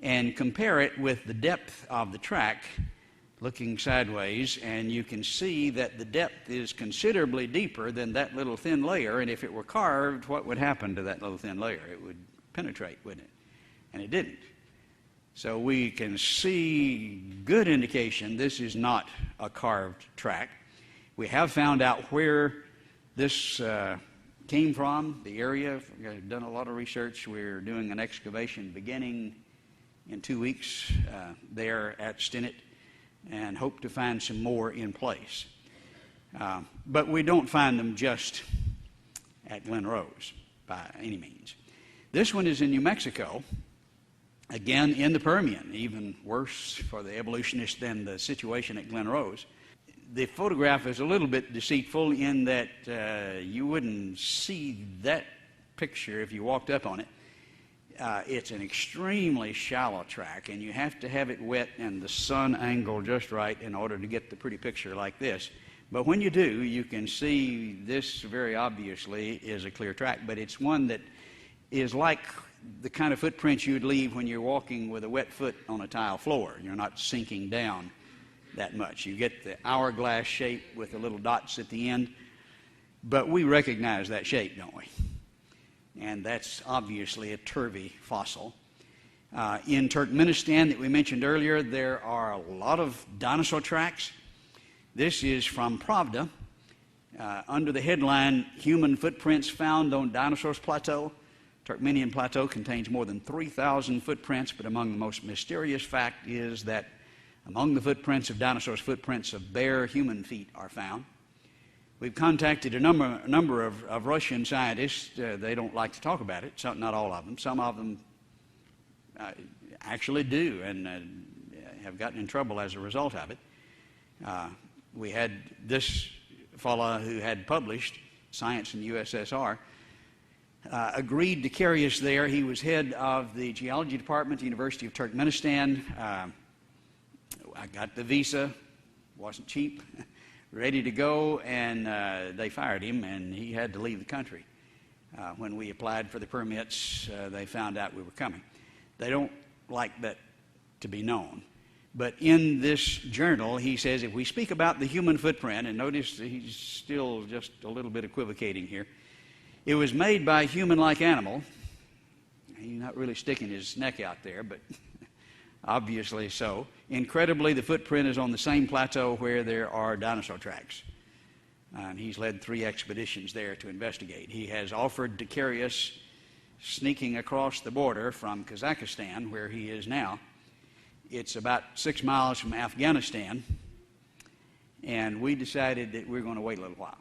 and compare it with the depth of the track looking sideways, and you can see that the depth is considerably deeper than that little thin layer, and if it were carved, what would happen to that little thin layer? It would penetrate, wouldn't it? And it didn't. So we can see good indication this is not a carved track. We have found out where this came from, the area. We've done a lot of research. We're doing an excavation beginning in 2 weeks there at Stinnett, and hope to find some more in place. But we don't find them just at Glen Rose by any means. This one is in New Mexico, again in the Permian, even worse for the evolutionists than the situation at Glen Rose. The photograph is a little bit deceitful in that you wouldn't see that picture if you walked up on it. It's an extremely shallow track, and you have to have it wet and the sun angle just right in order to get the pretty picture like this. But when you do, you can see this very obviously is a clear track, but it's one that is like the kind of footprints you'd leave when you're walking with a wet foot on a tile floor. You're not sinking down that much. You get the hourglass shape with the little dots at the end, but we recognize that shape, don't we? And that's obviously a turvy fossil. In Turkmenistan that we mentioned earlier, there are a lot of dinosaur tracks. This is from Pravda, under the headline, Human Footprints Found on Dinosaurs Plateau. Turkmenian Plateau contains more than 3,000 footprints, but among the most mysterious fact is that among the footprints of dinosaurs, footprints of bare human feet are found. We've contacted a number of Russian scientists. They don't like to talk about it, not all of them. Some of them actually do and have gotten in trouble as a result of it. We had this fellow who had published Science in the USSR, agreed to carry us there. He was head of the geology department at the University of Turkmenistan. I got the visa, wasn't cheap. Ready to go, and they fired him, and he had to leave the country. When we applied for the permits, they found out we were coming. They don't like that to be known. But in this journal, he says, if we speak about the human footprint, and notice he's still just a little bit equivocating here, it was made by a human-like animal. He's not really sticking his neck out there, but obviously so. Incredibly, the footprint is on the same plateau where there are dinosaur tracks. And he's led 3 expeditions there to investigate. He has offered to carry us sneaking across the border from Kazakhstan, where he is now. It's about 6 miles from Afghanistan, and we decided that we're going to wait a little while.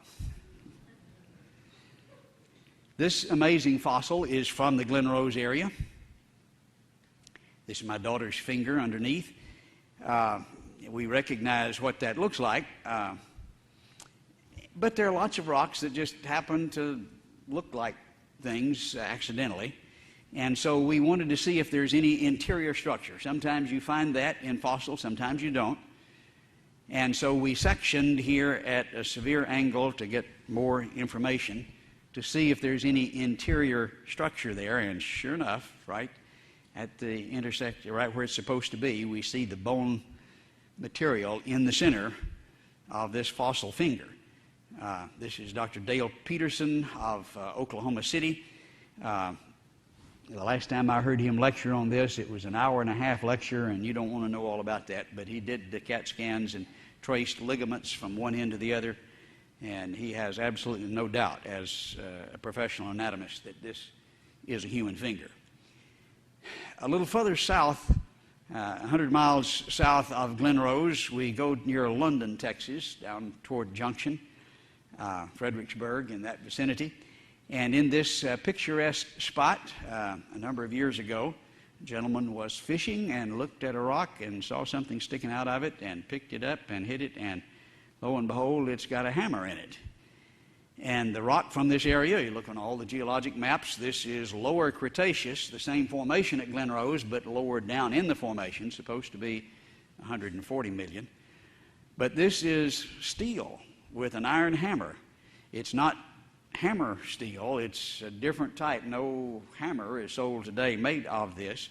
This amazing fossil is from the Glen Rose area. This is my daughter's finger underneath. We recognize what that looks like. But there are lots of rocks that just happen to look like things accidentally. And so we wanted to see if there's any interior structure. Sometimes you find that in fossils, sometimes you don't. And so we sectioned here at a severe angle to get more information to see if there's any interior structure there. And sure enough, right at the intersection, right where it's supposed to be, we see the bone material in the center of this fossil finger. This is Dr. Dale Peterson of Oklahoma City. The last time I heard him lecture on this, it was an hour-and-a-half lecture, and you don't want to know all about that, but he did the CAT scans and traced ligaments from one end to the other And he has absolutely no doubt, as a professional anatomist, that this is a human finger. A little further south, 100 miles south of Glen Rose, we go near London, Texas, down toward Junction, Fredericksburg, in that vicinity. And in this picturesque spot, a number of years ago, a gentleman was fishing and looked at a rock and saw something sticking out of it and picked it up and hit it, and lo and behold, it's got a hammer in it. And the rock from this area, you look on all the geologic maps, this is Lower Cretaceous, the same formation at Glen Rose, but lower down in the formation, supposed to be 140 million. But this is steel with an iron hammer. It's not hammer steel, it's a different type. No hammer is sold today made of this.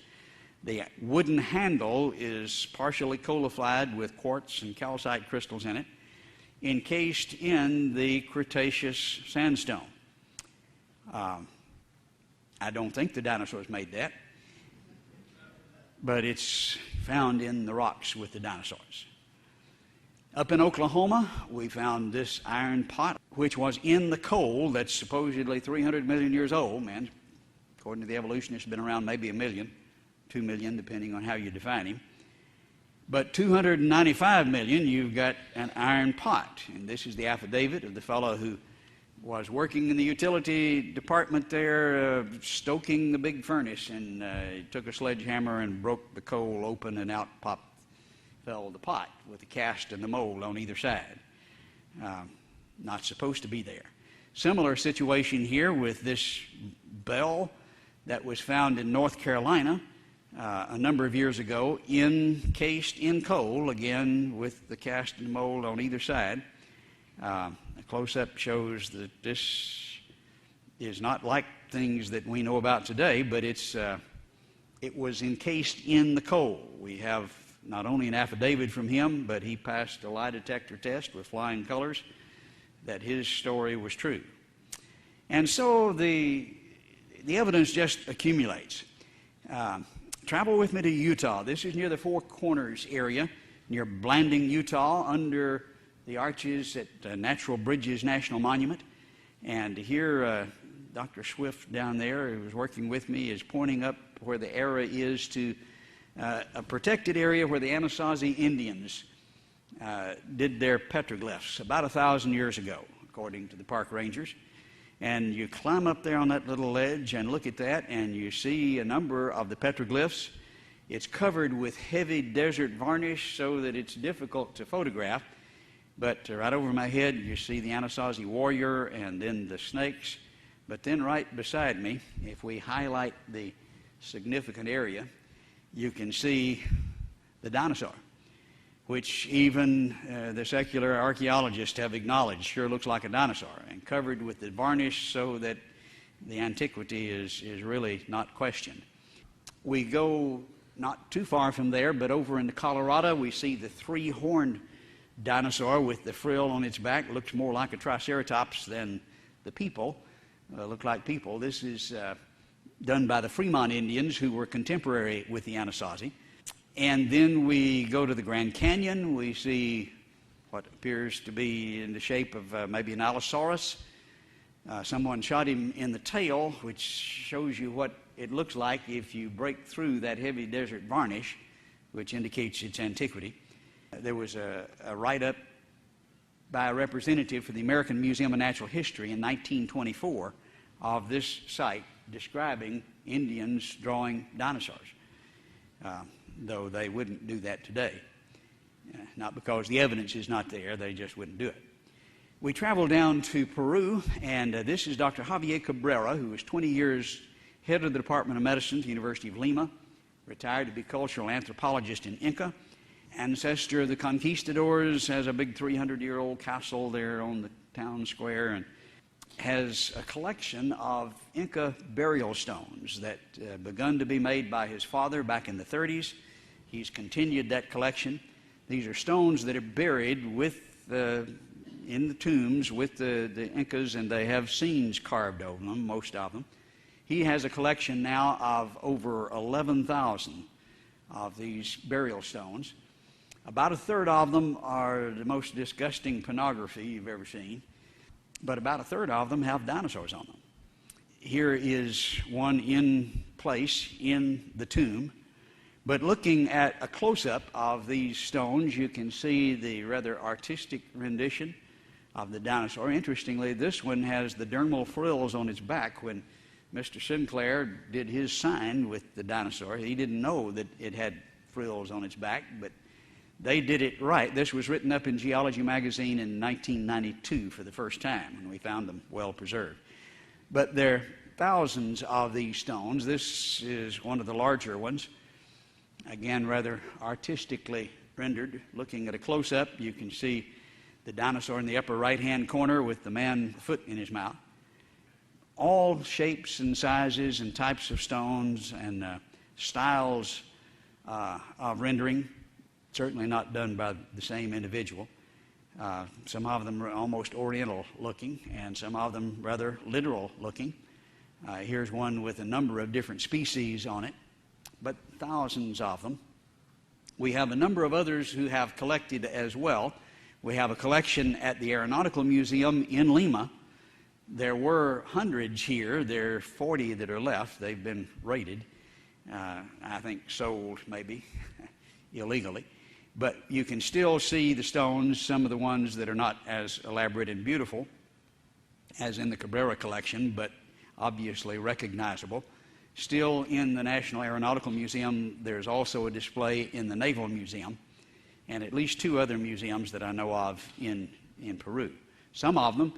The wooden handle is partially colified with quartz and calcite crystals in it, encased in the Cretaceous sandstone. I don't think the dinosaurs made that, but it's found in the rocks with the dinosaurs. Up in Oklahoma, we found this iron pot, which was in the coal that's supposedly 300 million years old. Man, according to the evolutionists, been around maybe 1 million, 2 million, depending on how you define him. But 295 million, you've got an iron pot. And this is the affidavit of the fellow who was working in the utility department there, stoking the big furnace, and he took a sledgehammer and broke the coal open, and out fell the pot with the cast and the mold on either side. Not supposed to be there. Similar situation here with this bell that was found in North Carolina a number of years ago, encased in coal, again with the cast and mold on either side. A close-up shows that this is not like things that we know about today, but it was encased in the coal. We have not only an affidavit from him, but he passed a lie detector test with flying colors that his story was true. And so the evidence just accumulates. Travel with me to Utah. This is near the Four Corners area, near Blanding, Utah, under the arches at Natural Bridges National Monument. And here, Dr. Swift down there, who was working with me, is pointing up where the arrow is to a protected area where the Anasazi Indians did their petroglyphs about 1,000 years ago, according to the park rangers. And you climb up there on that little ledge and look at that, and you see a number of the petroglyphs. It's covered with heavy desert varnish so that it's difficult to photograph. But right over my head, you see the Anasazi warrior and then the snakes. But then right beside me, if we highlight the significant area, you can see the dinosaur, which even the secular archaeologists have acknowledged sure looks like a dinosaur, and covered with the varnish so that the antiquity is really not questioned. We go not too far from there, but over in Colorado, we see the three-horned dinosaur with the frill on its back. Looks more like a triceratops than the people. Look like people. This is done by the Fremont Indians, who were contemporary with the Anasazi. And then we go to the Grand Canyon. We see what appears to be in the shape of maybe an Allosaurus. Someone shot him in the tail, which shows you what it looks like if you break through that heavy desert varnish, which indicates its antiquity. There was a write-up by a representative for the American Museum of Natural History in 1924 of this site, describing Indians drawing dinosaurs, though they wouldn't do that today. Not because the evidence is not there, they just wouldn't do it. We travel down to Peru, and this is Dr. Javier Cabrera, who was 20 years head of the Department of Medicine at the University of Lima, retired to be cultural anthropologist in Inca, ancestor of the conquistadors, has a big 300-year-old castle there on the town square, and has a collection of Inca burial stones that begun to be made by his father back in the 30s. He's continued that collection. These are stones that are buried with in the tombs with the Incas, and they have scenes carved over them, most of them. He has a collection now of over 11,000 of these burial stones. About a third of them are the most disgusting pornography you've ever seen. but about a third of them have dinosaurs on them. Here is one in place in the tomb, but looking at a close-up of these stones, you can see the rather artistic rendition of the dinosaur. Interestingly, this one has the dermal frills on its back. When Mr. Sinclair did his sign with the dinosaur, he didn't know that it had frills on its back, but they did it right. This was written up in Geology magazine in 1992 for the first time, and we found them well preserved. But there are thousands of these stones. This is one of the larger ones. Again, rather artistically rendered. Looking at a close-up, you can see the dinosaur in the upper right-hand corner with the man's foot in his mouth. All shapes and sizes and types of stones and styles of rendering, certainly not done by the same individual. Some of them are almost oriental looking, and some of them rather literal looking. Here's one with a number of different species on it, but thousands of them. We have a number of others who have collected as well. We have a collection at the Aeronautical Museum in Lima. There were hundreds here. There are 40 that are left. They've been raided, I think sold maybe illegally. But you can still see the stones, some of the ones that are not as elaborate and beautiful as in the Cabrera collection, but obviously recognizable. Still in the National Aeronautical Museum, there's also a display in the Naval Museum and at least 2 other museums that I know of in Peru. Some of them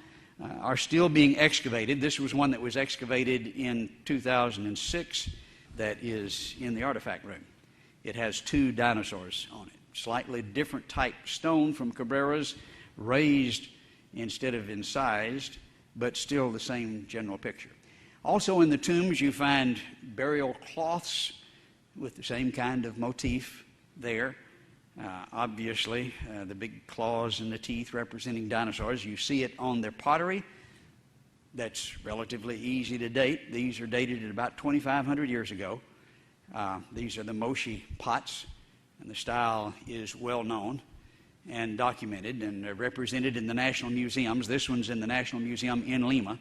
are still being excavated. This was one that was excavated in 2006 that is in the artifact room. It has 2 dinosaurs on it. Slightly different type stone from Cabrera's, raised instead of incised, but still the same general picture. Also in the tombs you find burial cloths with the same kind of motif there. Obviously, the big claws and the teeth representing dinosaurs. You see it on their pottery. That's relatively easy to date. These are dated at about 2,500 years ago. These are the Moshi pots, and the style is well known and documented and represented in the national museums. This one's in the National Museum in Lima.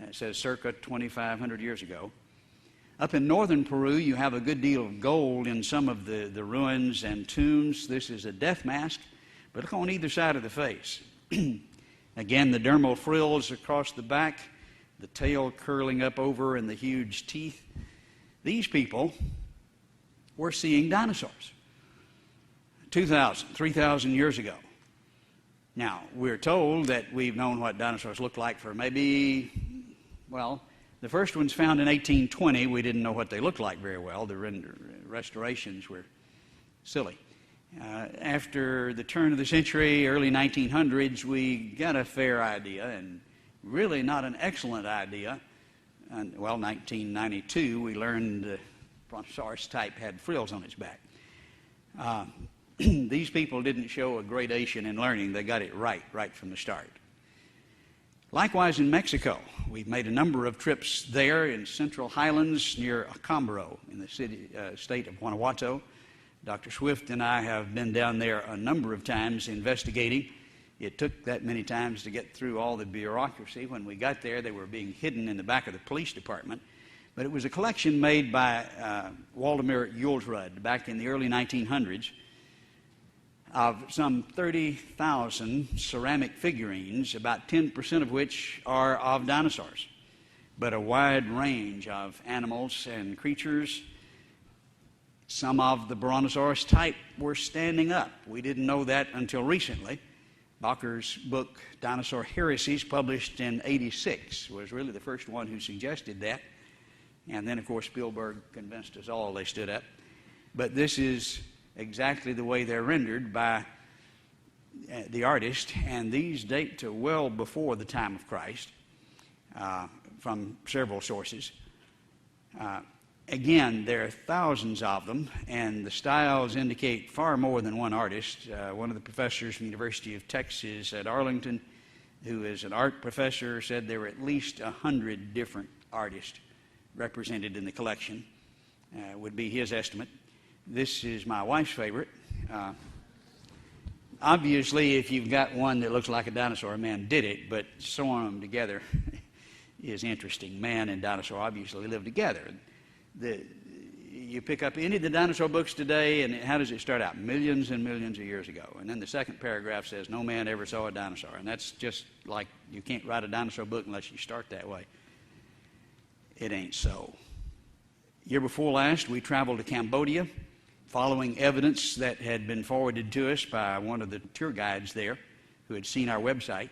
It says circa 2,500 years ago. Up in northern Peru, you have a good deal of gold in some of the ruins and tombs. This is a death mask, but look on either side of the face. Again, the dermal frills across the back, the tail curling up over, and the huge teeth. These people were seeing dinosaurs 2,000, 3,000 years ago. Now, we're told that we've known what dinosaurs look like for maybe, well, the first ones found in 1820. We didn't know what they looked like very well. The restorations were silly. After the turn of the century, early 1900s, we got a fair idea, and really not an excellent idea. And, well, 1992, we learned the Brontosaurus type had frills on its back. These people didn't show a gradation in learning. They got it right from the start. Likewise in Mexico, we've made a number of trips there in Central Highlands near Acambaro in the state of Guanajuato. Dr. Swift and I have been down there a number of times investigating. It took that many times to get through all the bureaucracy. When we got there, they were being hidden in the back of the police department. But it was a collection made by Waldemar Julsrud back in the early 1900s of some 30,000 ceramic figurines, about 10% of which are of dinosaurs, but a wide range of animals and creatures. Some of the Brontosaurus type were standing up. We didn't know that until recently. Bacher's book, Dinosaur Heresies, published in '86, was really the first one who suggested that. And then, of course, Spielberg convinced us all they stood up. But this is exactly the way they're rendered by the artist, and these date to well before the time of Christ from several sources. Again, there are thousands of them, and the styles indicate far more than one artist. One of the professors from the University of Texas at Arlington, who is an art professor, said there were at least 100 different artists represented in the collection, would be his estimate. This is my wife's favorite. Obviously, if you've got one that looks like a dinosaur, man did it, but sewing them together is interesting. Man and dinosaur obviously live together. You pick up any of the dinosaur books today, and how does it start out? Millions and millions of years ago. And then the second paragraph says, no man ever saw a dinosaur. And that's just like you can't write a dinosaur book unless you start that way. It ain't so. Year before last, we traveled to Cambodia, following evidence that had been forwarded to us by one of the tour guides there who had seen our website.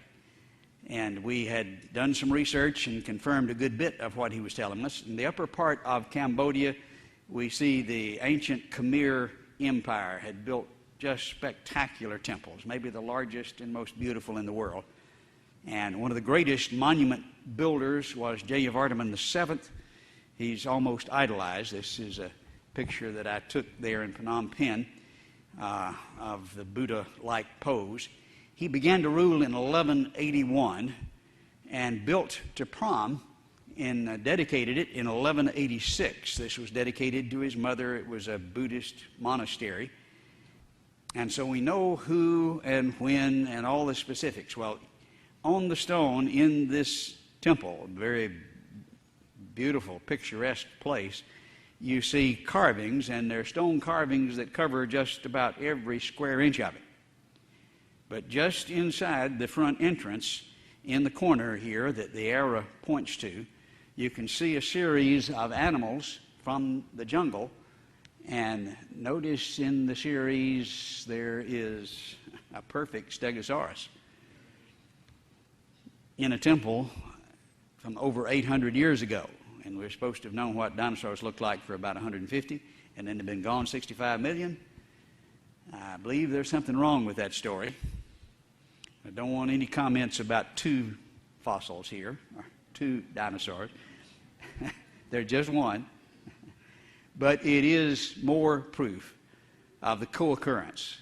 And we had done some research and confirmed a good bit of what he was telling us. In the upper part of Cambodia, we see the ancient Khmer Empire had built just spectacular temples, maybe the largest and most beautiful in the world. And one of the greatest monument builders was Jayavarman VII. He's almost idolized. This is a picture that I took there in Phnom Penh of the Buddha-like pose. He began to rule in 1181 and built Tapram and dedicated it in 1186. This was dedicated to his mother. It was a Buddhist monastery. And so we know who and when and all the specifics. Well, on the stone in this temple, a very beautiful, picturesque place, you see carvings, and they're stone carvings that cover just about every square inch of it. But just inside the front entrance, in the corner here that the arrow points to, you can see a series of animals from the jungle. And notice in the series there is a perfect stegosaurus in a temple from over 800 years ago. And we're supposed to have known what dinosaurs looked like for about 150, and then they've been gone 65 million. I believe there's something wrong with that story. I don't want any comments about two fossils here, or two dinosaurs. They're just one. But it is more proof of the co-occurrence